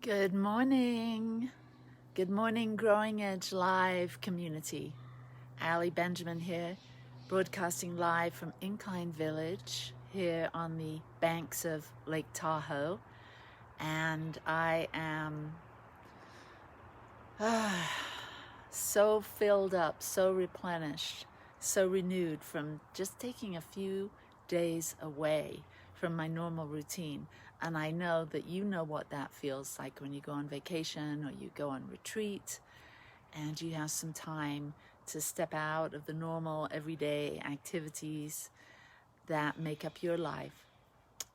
Good morning. Good morning, Growing Edge Live community. Ali Benjamin here, broadcasting live from Incline Village here on the banks of Lake Tahoe. And I am so filled up, so replenished, so renewed from just taking a few days away from my normal routine. And I know that you know what that feels like when you go on vacation or you go on retreat and you have some time to step out of the normal everyday activities that make up your life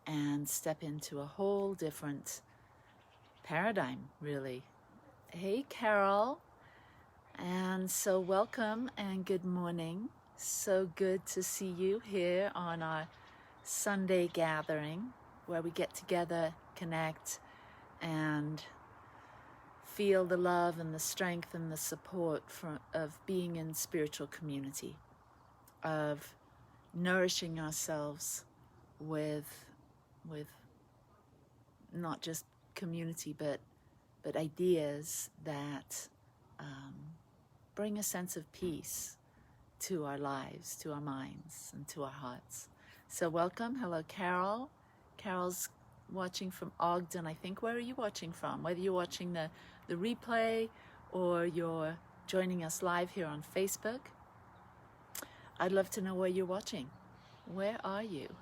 and step into a whole different paradigm, really. Hey, Carol. And so welcome and good morning. So good to see you here on our Sunday gathering where we get together, connect, and feel the love and the strength and the support of being in spiritual community, of nourishing ourselves with not just community, but ideas that bring a sense of peace to our lives, to our minds, and to our hearts. So welcome. Hello, Carol. Carol's watching from Ogden, I think. Where are you watching from? Whether you're watching the replay or you're joining us live here on Facebook, I'd love to know where you're watching. Where are you?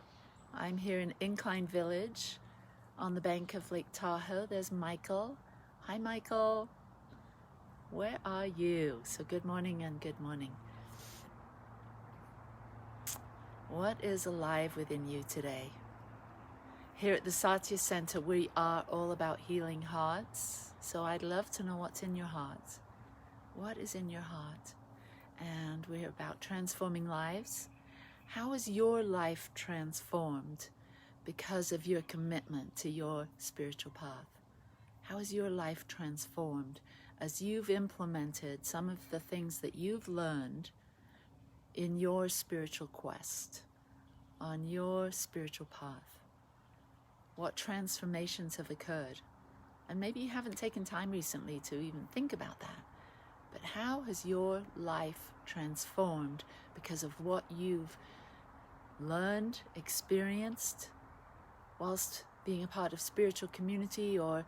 I'm here in Incline Village on the bank of Lake Tahoe. There's Michael. Hi, Michael. Where are you? So good morning and good morning. What is alive within you today? Here at the Satya Center, we are all about healing hearts. So I'd love to know what's in your heart. What is in your heart? And we're about transforming lives. How is your life transformed because of your commitment to your spiritual path? How is your life transformed as you've implemented some of the things that you've learned in your spiritual quest, on your spiritual path? What transformations have occurred? And maybe you haven't taken time recently to even think about that. But how has your life transformed because of what you've learned, experienced, whilst being a part of spiritual community or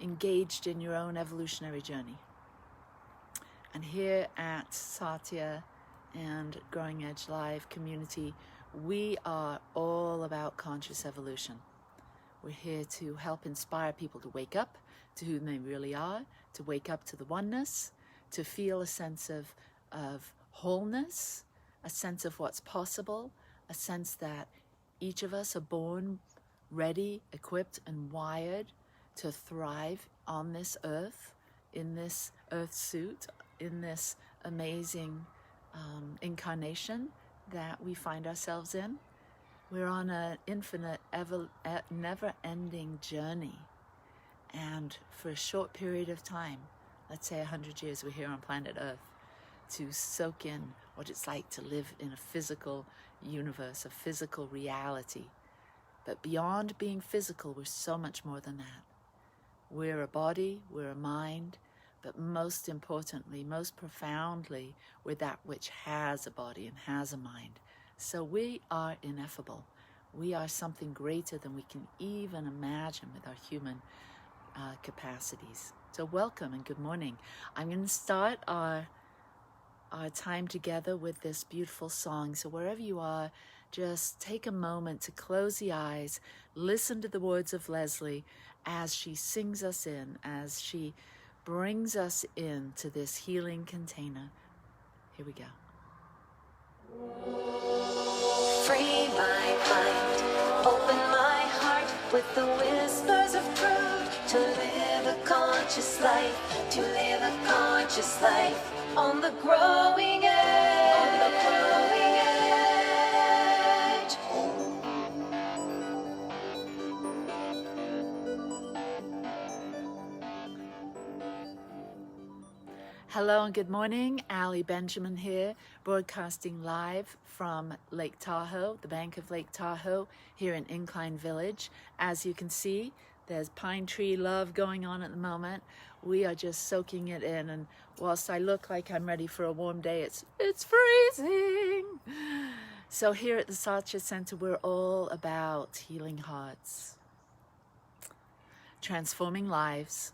engaged in your own evolutionary journey? And here at Satya and Growing Edge Live community, we are all about conscious evolution. We're here to help inspire people to wake up to who they really are, to wake up to the oneness, to feel a sense of wholeness, a sense of what's possible, a sense that each of us are born ready, equipped, and wired to thrive on this earth, in this earth suit, in this amazing incarnation that we find ourselves in. We're on an infinite, never-ending journey. And for a short period of time, let's say 100 years, we're here on planet Earth to soak in what it's like to live in a physical universe, a physical reality. But beyond being physical, we're so much more than that. We're a body, we're a mind, but most importantly, most profoundly, we're that which has a body and has a mind. So we are ineffable. We are something greater than we can even imagine with our human capacities. So welcome and good morning. I'm going to start our time together with this beautiful song. So wherever you are, just take a moment to close the eyes, listen to the words of Leslie as she sings us in, as she brings us into this healing container. Here we go. Free my mind, open my heart with the whispers of truth, to live a conscious life, to live a conscious life on the growing edge, on the growing edge. Hello and good morning. Ali Benjamin here, broadcasting live from Lake Tahoe, the bank of Lake Tahoe, here in Incline Village. As you can see, There's pine tree love going on at the moment. We are just soaking it in, and whilst I look like I'm ready for a warm day, it's freezing. So here at the Satya Center, we're all about healing hearts, transforming lives,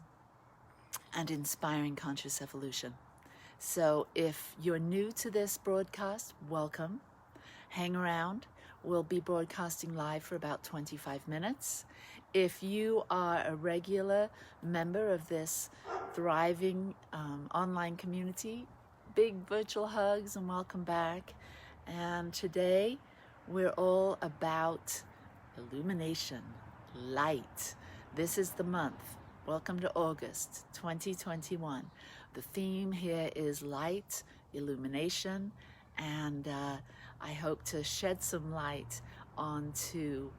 and inspiring conscious evolution. So if you're new to this broadcast, welcome. Hang around. We'll be broadcasting live for about 25 minutes. If you are a regular member of this thriving online community, big virtual hugs and welcome back. And today we're all about illumination, light. This is the month. Welcome to August 2021. The theme here is light, illumination, and I hope to shed some light onto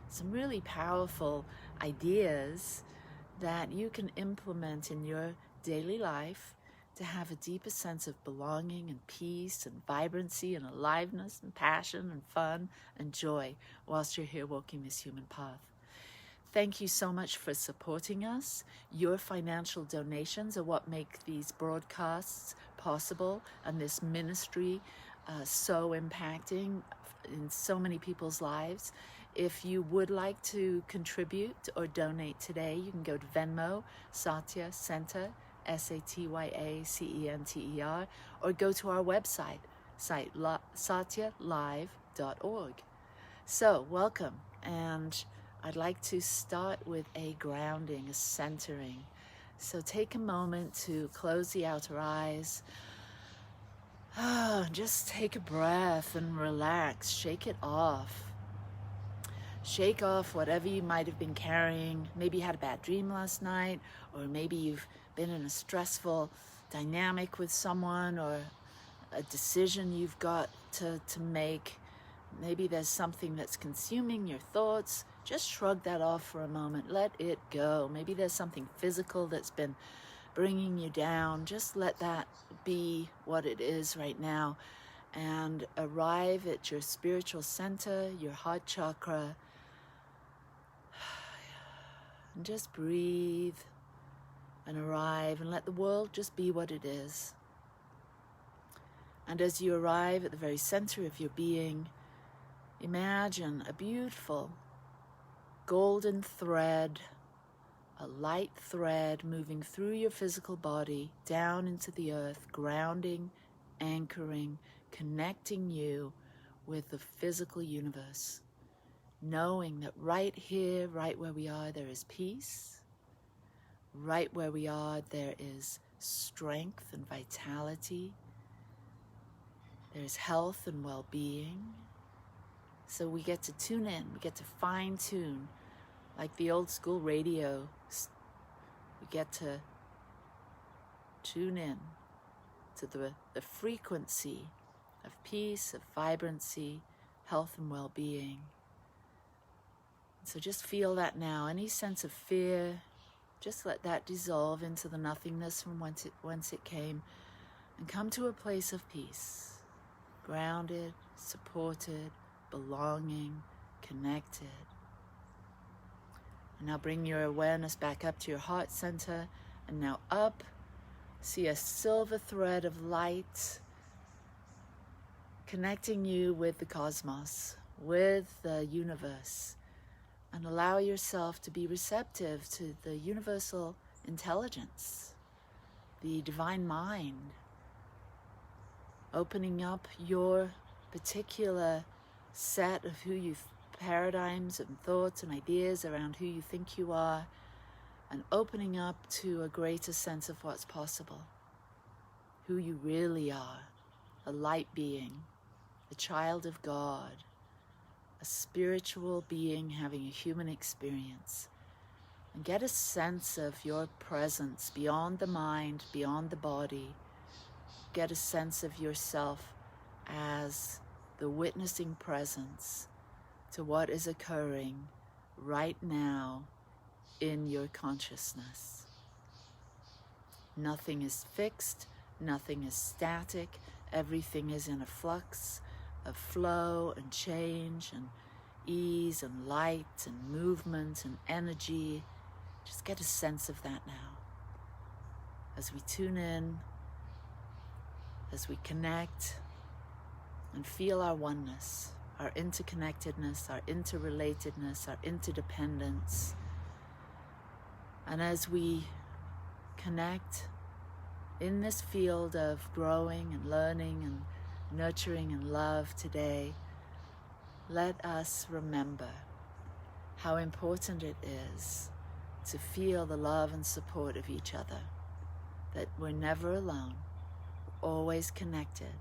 some really powerful ideas that you can implement in your daily life to have a deeper sense of belonging and peace and vibrancy and aliveness and passion and fun and joy whilst you're here walking this human path. Thank you so much for supporting us. Your financial donations are what make these broadcasts possible and this ministry so impacting in so many people's lives. If you would like to contribute or donate today, you can go to Venmo, Satya Center, SATYACENTER, or go to our website, satyalive.org. So, welcome, and I'd like to start with a grounding, a centering. So take a moment to close the outer eyes. Just take a breath and relax, shake it off. Shake off whatever you might have been carrying. Maybe you had a bad dream last night, or maybe you've been in a stressful dynamic with someone, or a decision you've got to make. Maybe there's something that's consuming your thoughts. Just shrug that off for a moment. Let it go. Maybe there's something physical that's been bringing you down. Just let that be what it is right now. And arrive at your spiritual center, your heart chakra. And just breathe and arrive and let the world just be what it is. And as you arrive at the very center of your being, imagine a beautiful golden thread, a light thread moving through your physical body down into the earth, grounding, anchoring, connecting you with the physical universe. Knowing that right here, right where we are, there is peace. Right where we are, there is strength and vitality. There's health and well-being. So we get to tune in, we get to fine-tune, like the old school radio. We get to tune in to the frequency of peace, of vibrancy, health and well-being. So just feel that now. Any sense of fear, just let that dissolve into the nothingness from whence it came, and come to a place of peace, grounded, supported, belonging, connected. And now bring your awareness back up to your heart center, and now up. See a silver thread of light connecting you with the cosmos, with the universe. And allow yourself to be receptive to the universal intelligence, the divine mind, opening up your particular set of paradigms and thoughts and ideas around who you think you are, and opening up to a greater sense of what's possible, who you really are, a light being, a child of God, a spiritual being having a human experience. And get a sense of your presence beyond the mind, beyond the body. Get a sense of yourself as the witnessing presence to what is occurring right now in your consciousness. Nothing is fixed, nothing is static, everything is in a flux of flow and change and ease and light and movement and energy. Just get a sense of that now. As we tune in, as we connect and feel our oneness, our interconnectedness, our interrelatedness, our interdependence. And as we connect in this field of growing and learning and nurturing and love today, let us remember how important it is to feel the love and support of each other, that we're never alone, we're always connected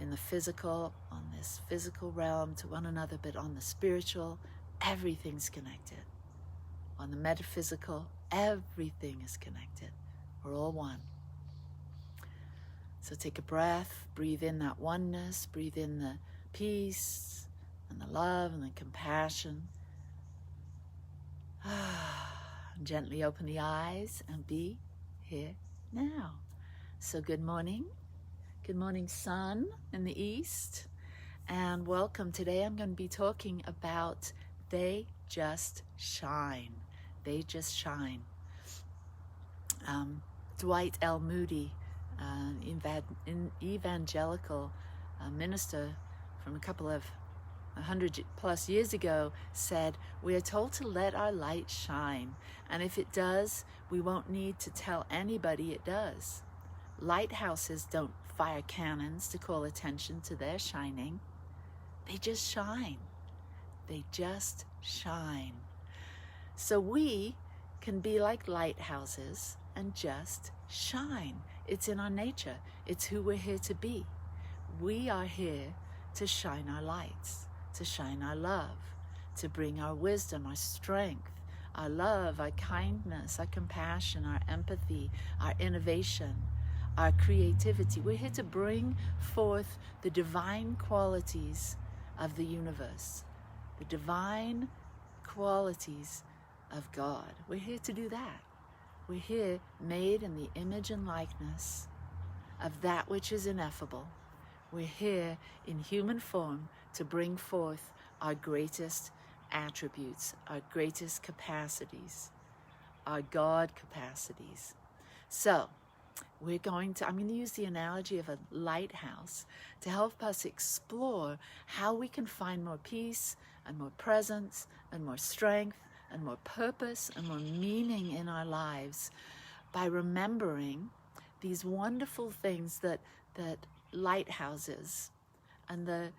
in the physical, on this physical realm to one another, but on the spiritual, everything's connected. On the metaphysical, everything is connected. We're all one. So take a breath, breathe in that oneness, breathe in the peace and the love and the compassion. Gently open the eyes and be here now. So good morning. Good morning, sun in the east. And welcome. Today I'm going to be talking about They Just Shine. They Just Shine. Dwight L. Moody, evangelical minister from a couple of 100 plus years ago, said, we are told to let our light shine, and if it does, we won't need to tell anybody it does. Lighthouses don't fire cannons to call attention to their shining. They just shine. They just shine. So we can be like lighthouses and just shine. It's in our nature. It's who we're here to be. We are here to shine our lights, to shine our love, to bring our wisdom, our strength, our love, our kindness, our compassion, our empathy, our innovation, our creativity. We're here to bring forth the divine qualities of the universe, the divine qualities of God. We're here to do that. We're here made in the image and likeness of that which is ineffable. We're here in human form to bring forth our greatest attributes, our greatest capacities, our God capacities. So I'm going to use the analogy of a lighthouse to help us explore how we can find more peace and more presence and more strength and more purpose and more meaning in our lives by remembering these wonderful things that lighthouses and the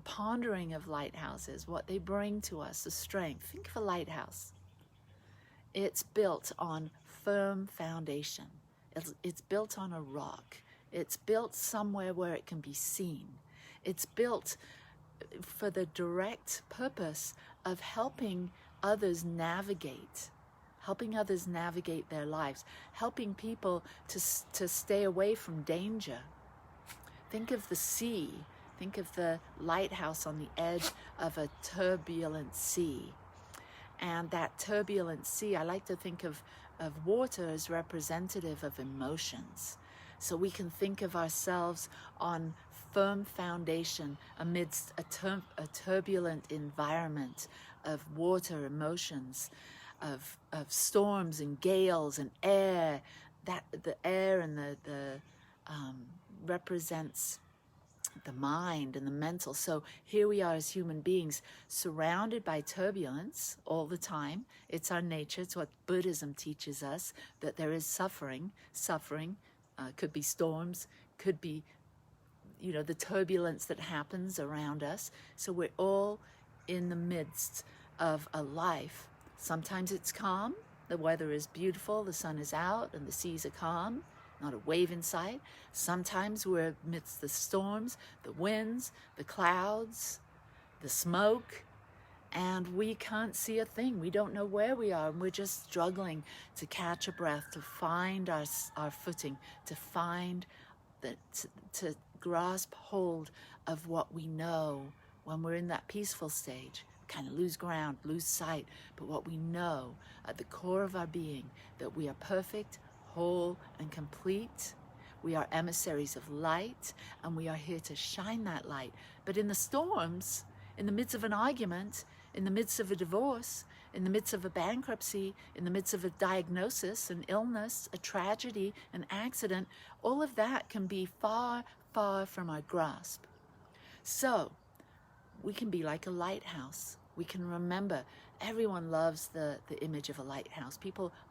pondering of lighthouses, what they bring to us, the strength. Think of a lighthouse. It's built on firm foundation. It's built on a rock. It's built somewhere where it can be seen. It's built for the direct purpose of helping others navigate their lives, helping people to stay away from danger. Think of the sea. Think of the lighthouse on the edge of a turbulent sea. And that turbulent sea, I like to think of water as representative of emotions. So we can think of ourselves on firm foundation amidst a turbulent environment of water, emotions, of storms and gales and air. That the air and the represents the mind and the mental. So here we are as human beings surrounded by turbulence all the time. It's our nature. It's what Buddhism teaches us, that there is suffering. Suffering could be storms, could be the turbulence that happens around us. So we're all in the midst of a life. Sometimes it's calm, the weather is beautiful, the sun is out and the seas are calm, not a wave in sight. Sometimes we're amidst the storms, the winds, the clouds, the smoke, and we can't see a thing. We don't know where we are, and we're just struggling to catch a breath, to find our footing, to find to grasp hold of what we know. When we're in that peaceful stage, kind of lose ground, lose sight, but what we know at the core of our being, that we are perfect, whole, and complete. We are emissaries of light, and we are here to shine that light. But in the storms, in the midst of an argument, in the midst of a divorce, in the midst of a bankruptcy, in the midst of a diagnosis, an illness, a tragedy, an accident, all of that can be far, far from our grasp. So we can be like a lighthouse. We can remember, everyone loves the image of a lighthouse.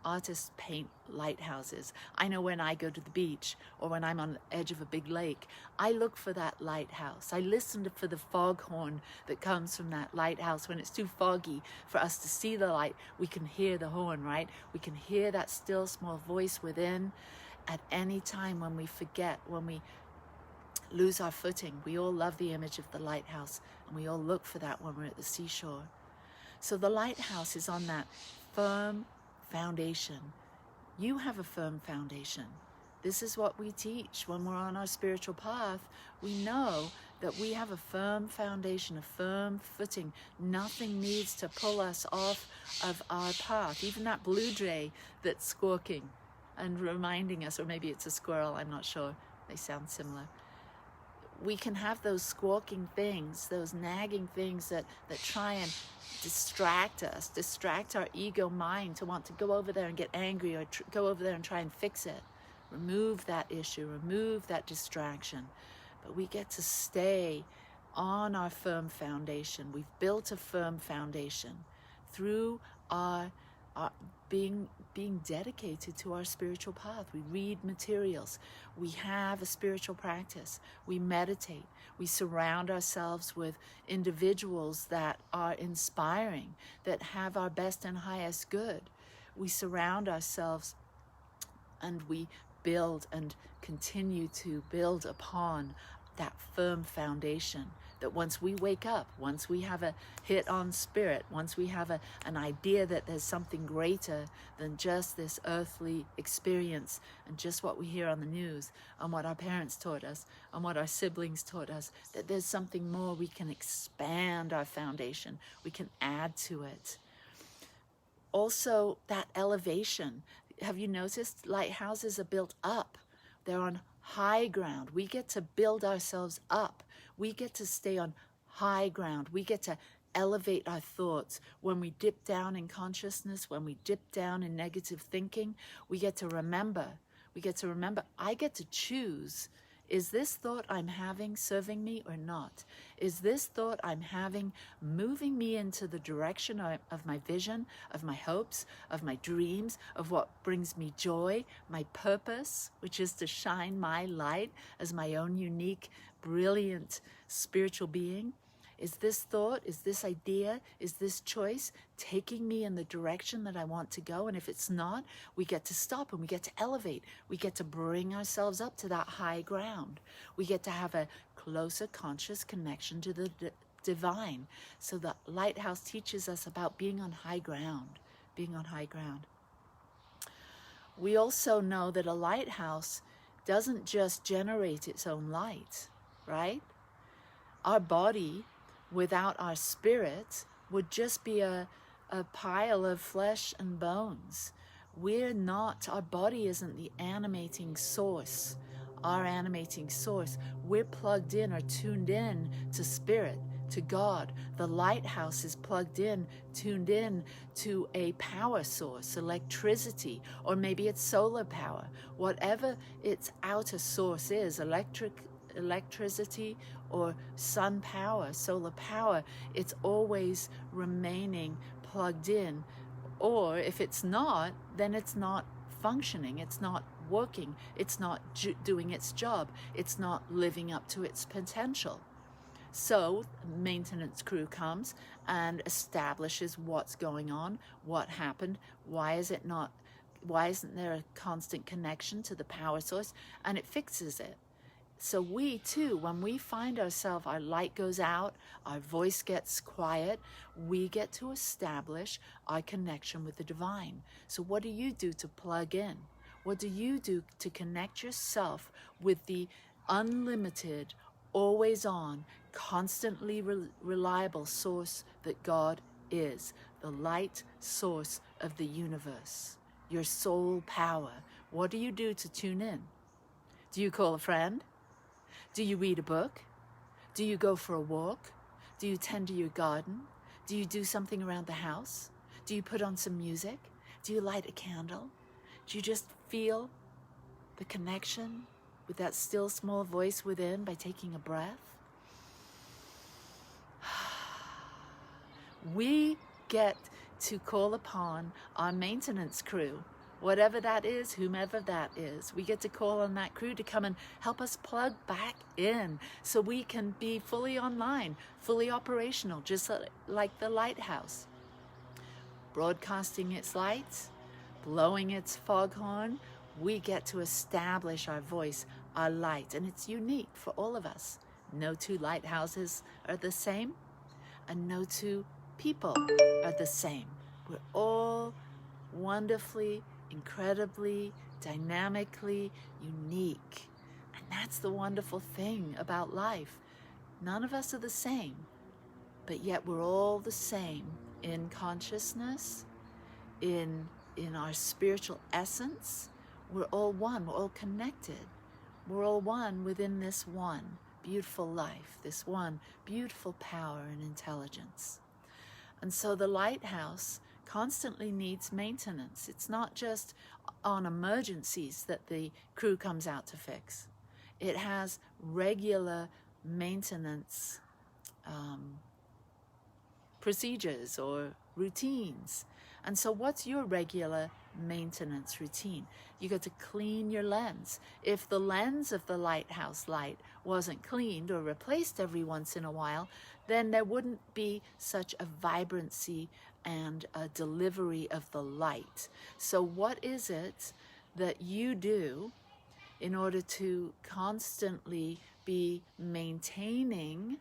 Artists paint lighthouses. I know when I go to the beach or when I'm on the edge of a big lake, I look for that lighthouse. I listen for the foghorn that comes from that lighthouse. When it's too foggy for us to see the light, we can hear the horn, right? We can hear that still small voice within. At any time when we forget, when we lose our footing, we all love the image of the lighthouse, and we all look for that when we're at the seashore. So the lighthouse is on that firm foundation. You have a firm foundation. This is what we teach when we're on our spiritual path. We know that we have a firm foundation, a firm footing. Nothing needs to pull us off of our path. Even that blue jay that's squawking and reminding us, or maybe it's a squirrel, I'm not sure. They sound similar. We can have those squawking things, those nagging things that try and distract us, distract our ego mind to want to go over there and get angry, or go over there and try and fix it. Remove that issue, remove that distraction. But we get to stay on our firm foundation. We've built a firm foundation through our being dedicated to our spiritual path. We read materials. We have a spiritual practice. We meditate. We surround ourselves with individuals that are inspiring, that have our best and highest good. We surround ourselves and we build and continue to build upon that firm foundation, that once we wake up, once we have a hit on spirit, once we have an idea that there's something greater than just this earthly experience and just what we hear on the news and what our parents taught us and what our siblings taught us, that there's something more, we can expand our foundation, we can add to it. Also, that elevation. Have you noticed lighthouses are built up? They're on high ground. We get to build ourselves up. We get to stay on high ground. We get to elevate our thoughts. When we dip down in consciousness, when we dip down in negative thinking, we get to remember. I get to choose. Is this thought I'm having serving me or not? Is this thought I'm having moving me into the direction of my vision, of my hopes, of my dreams, of what brings me joy, my purpose, which is to shine my light as my own unique, brilliant spiritual being? Is this thought, is this idea, is this choice taking me in the direction that I want to go? And if it's not, we get to stop and we get to elevate. We get to bring ourselves up to that high ground. We get to have a closer conscious connection to the divine. So the lighthouse teaches us about being on high ground, being on high ground. We also know that a lighthouse doesn't just generate its own light, right? Our body, without our spirit, would just be a pile of flesh and bones. Our body isn't the animating source. Our animating source, we're plugged in or tuned in to spirit, to God. The lighthouse is plugged in, tuned in to a power source, electricity, or maybe it's solar power. Whatever its outer source is, electricity or sun power, solar power, it's always remaining plugged in. Or if it's not, then it's not functioning, it's not working, it's not doing its job, it's not living up to its potential. So maintenance crew comes and establishes what's going on, what happened, why isn't there a constant connection to the power source, and it fixes it. So we too, when we find ourselves, our light goes out, our voice gets quiet, we get to establish our connection with the divine. So what do you do to plug in? What do you do to connect yourself with the unlimited, always on, constantly reliable source that God is, the light source of the universe, your soul power? What do you do to tune in? Do you call a friend? Do you read a book? Do you go for a walk? Do you tend to your garden? Do you do something around the house? Do you put on some music? Do you light a candle? Do you just feel the connection with that still small voice within by taking a breath? We get to call upon our maintenance crew, whatever that is, whomever that is. We get to call on that crew to come and help us plug back in so we can be fully online, fully operational, just like the lighthouse. Broadcasting its lights, blowing its foghorn, we get to establish our voice, our light, and it's unique for all of us. No two lighthouses are the same, and no two people are the same. We're all wonderfully, incredibly, dynamically unique. And that's the wonderful thing about life. None of us are the same, but yet we're all the same in consciousness, in our spiritual essence. We're all one, we're all connected. We're all one within this one beautiful life, this one beautiful power and intelligence. And so the lighthouse constantly needs maintenance. It's not just on emergencies that the crew comes out to fix. It has regular maintenance procedures or routines. And so what's your regular maintenance routine? You got to clean your lens. If the lens of the lighthouse light wasn't cleaned or replaced every once in a while, then there wouldn't be such a vibrancy and a delivery of the light. So what is it that you do in order to constantly be maintaining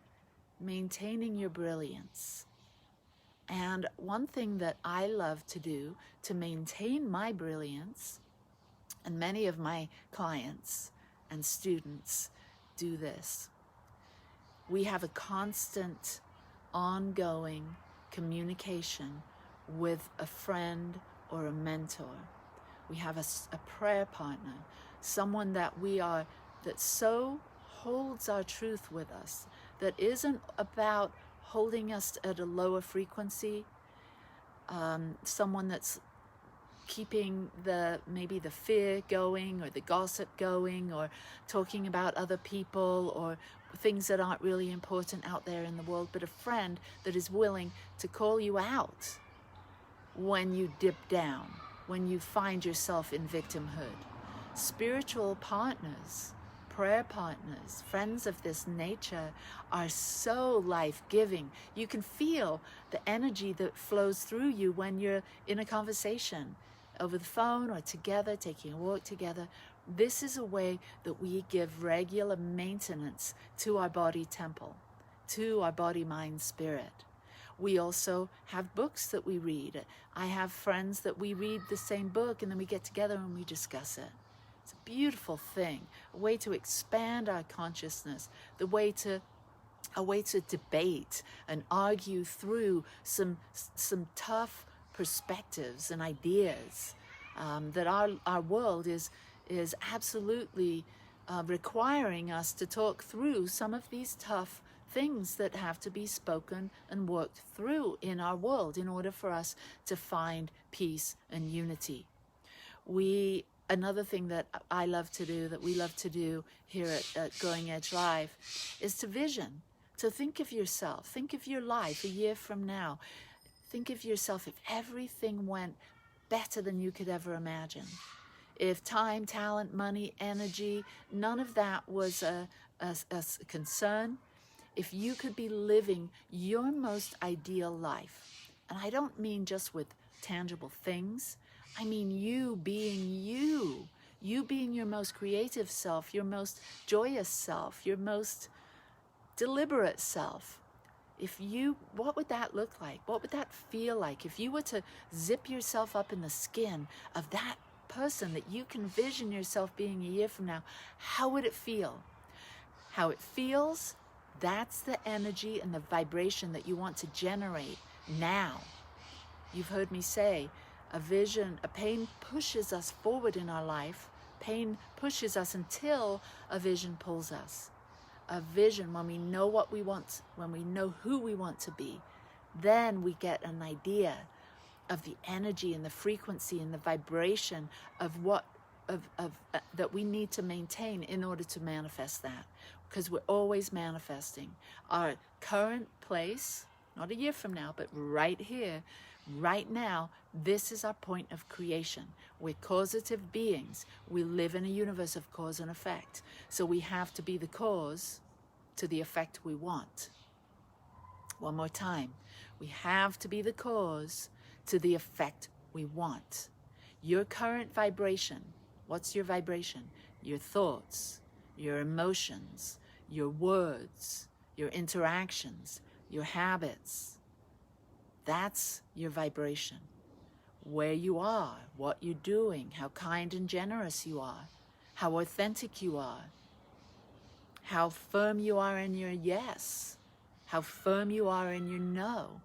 your brilliance? And one thing that I love to do to maintain my brilliance, and many of my clients and students do this, we have a constant, ongoing communication with a friend or a mentor. We have a prayer partner, someone that so holds our truth with us, that isn't about holding us at a lower frequency, someone that's keeping maybe the fear going or the gossip going or talking about other people or things that aren't really important out there in the world, but a friend that is willing to call you out when you dip down, when you find yourself in victimhood. Spiritual partners, prayer partners, friends of this nature are so life-giving. You can feel the energy that flows through you when you're in a conversation over the phone or together, taking a walk together. This is a way that we give regular maintenance to our body temple, to our body, mind, spirit. We also have books that we read. I have friends that we read the same book and then we get together and we discuss it. It's a beautiful thing, a way to expand our consciousness, a way to debate and argue through some tough perspectives and ideas that our world is absolutely requiring us to talk through some of these tough things that have to be spoken and worked through in our world in order for us to find peace and unity. Another thing that I love to do, that we love to do here at Growing Edge Live, is to vision, to think of yourself, think of your life a year from now. Think of yourself if everything went better than you could ever imagine. If time, talent, money, energy, none of that was a concern. If you could be living your most ideal life, and I don't mean just with tangible things, I mean you being your most creative self, your most joyous self, your most deliberate self. What would that look like? What would that feel like? If you were to zip yourself up in the skin of that person that you can vision yourself being a year from now, how would it feel? How it feels, that's the energy and the vibration that you want to generate now. You've heard me say, a pain pushes us forward in our life. Pain pushes us until a vision pulls us. a vision, when we know what we want, when we know who we want to be, then we get an idea of the energy and the frequency and the vibration of what that we need to maintain in order to manifest that. Because we're always manifesting our current place, not a year from now, but right here, right now. This is our point of creation. We're causative beings. We live in a universe of cause and effect. So we have to be the cause to the effect we want. One more time. We have to be the cause to the effect we want. Your current vibration, what's your vibration? Your thoughts, your emotions, your words, your interactions, your habits. That's your vibration. Where you are, what you're doing, how kind and generous you are, how authentic you are, how firm you are in your yes, how firm you are in your no.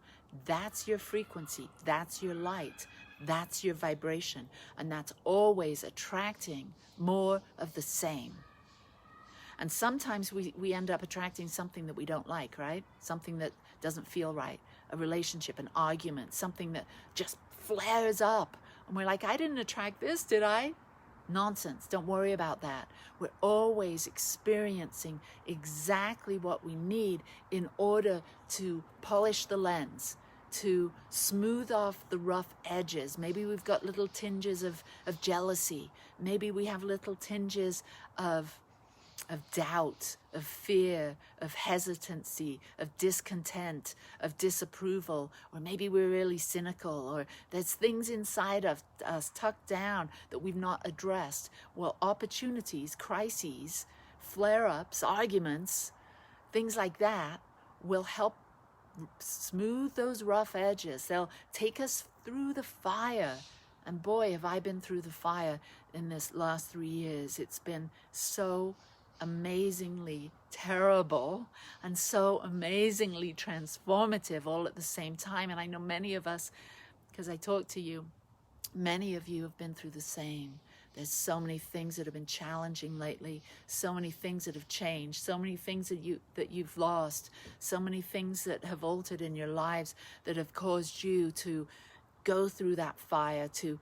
That's your frequency. That's your light. That's your vibration. And that's always attracting more of the same. And sometimes we end up attracting something that we don't like, right? Something that doesn't feel right. A relationship, an argument, something that just flares up. And we're like, I didn't attract this, did I? Nonsense. Don't worry about that. We're always experiencing exactly what we need in order to polish the lens, to smooth off the rough edges. Maybe we've got little tinges of jealousy. Maybe we have little tinges of doubt, of fear, of hesitancy, of discontent, of disapproval, or maybe we're really cynical, or there's things inside of us tucked down that we've not addressed. Well, opportunities, crises, flare-ups, arguments, things like that will help smooth those rough edges. They'll take us through the fire. And boy, have I been through the fire in this last 3 years. It's been so amazingly terrible and so amazingly transformative all at the same time. And I know many of us, because I talk to you, many of you have been through the same. There's so many things that have been challenging lately, so many things that have changed, so many things that you've lost, so many things that have altered in your lives that have caused you to go through that fire, to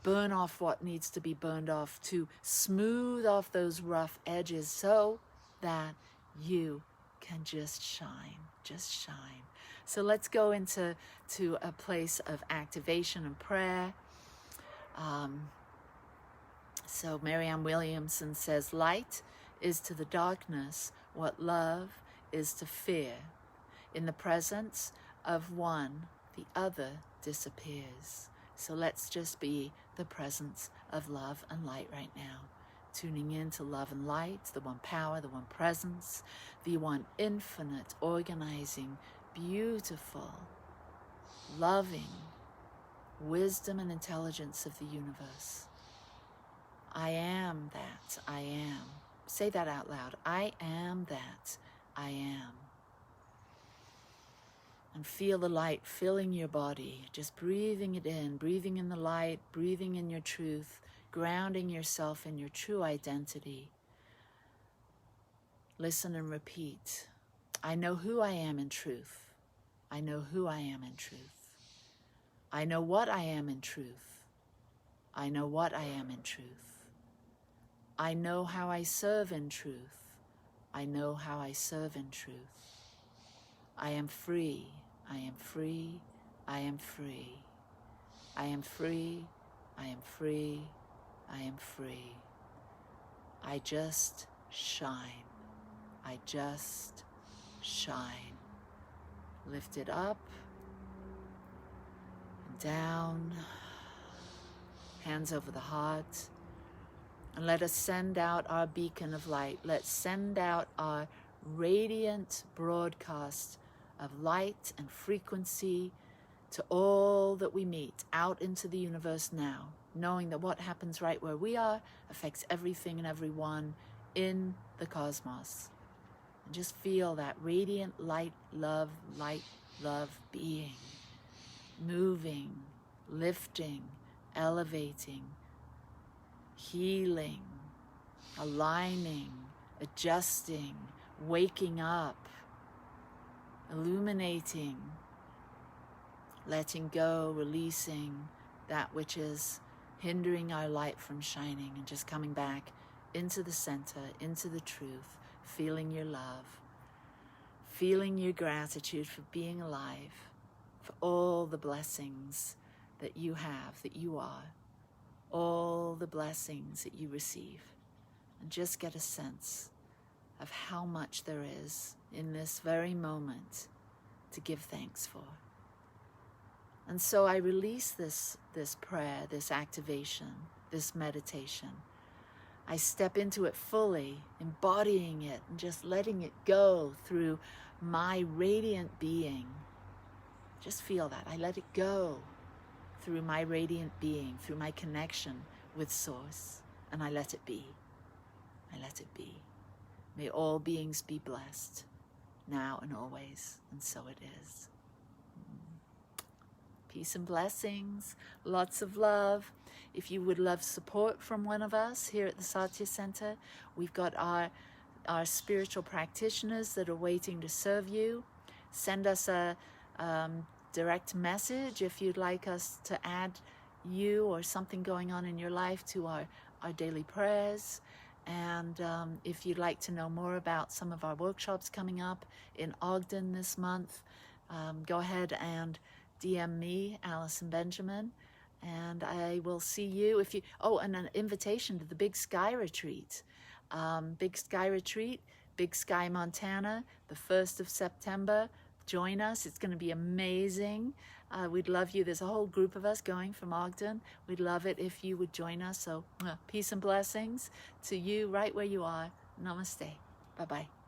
burn off what needs to be burned off, to smooth off those rough edges so that you can just shine, just shine. So let's go into a place of activation and prayer. So Marianne Williamson says, light is to the darkness what love is to fear. In the presence of one, the other disappears. So let's just be the presence of love and light right now. Tuning in to love and light, the one power, the one presence, the one infinite, organizing, beautiful, loving wisdom and intelligence of the universe. I am that I am. Say that out loud. I am that I am. And feel the light filling your body, just breathing it in, breathing in the light, breathing in your truth, grounding yourself in your true identity. Listen and repeat. I know who I am in truth. I know who I am in truth. I know what I am in truth. I know what I am in truth. I know how I serve in truth. I know how I serve in truth. I am free. I am free. I am free. I am free. I am free. I am free. I just shine. I just shine. Lift it up and down. Hands over the heart. And let us send out our beacon of light. Let's send out our radiant broadcast of light and frequency to all that we meet out into the universe now, knowing that what happens right where we are affects everything and everyone in the cosmos. And just feel that radiant light, love being, moving, lifting, elevating, healing, aligning, adjusting, waking up, illuminating, letting go, releasing that which is hindering our light from shining, and just coming back into the center, into the truth, feeling your love, feeling your gratitude for being alive, for all the blessings that you have, that you are, all the blessings that you receive, and just get a sense of how much there is in this very moment to give thanks for. And so I release this prayer, this activation, this meditation. I step into it fully, embodying it and just letting it go through my radiant being. Just feel that. I let it go through my radiant being, through my connection with Source, and I let it be. I let it be. May all beings be blessed, now and always, and so it is. Peace and blessings, lots of love. If you would love support from one of us here at the Satya Center, we've got our spiritual practitioners that are waiting to serve you. Send us a direct message if you'd like us to add you or something going on in your life to our daily prayers. And if you'd like to know more about some of our workshops coming up in Ogden this month, go ahead and DM me, Allison Benjamin, and I will see you. If you and an invitation to the Big Sky Retreat. Big Sky Retreat, Big Sky, Montana, the 1st of September. Join us. It's going to be amazing. We'd love you. There's a whole group of us going from Ogden. We'd love it if you would join us. So peace and blessings to you right where you are. Namaste. Bye-bye.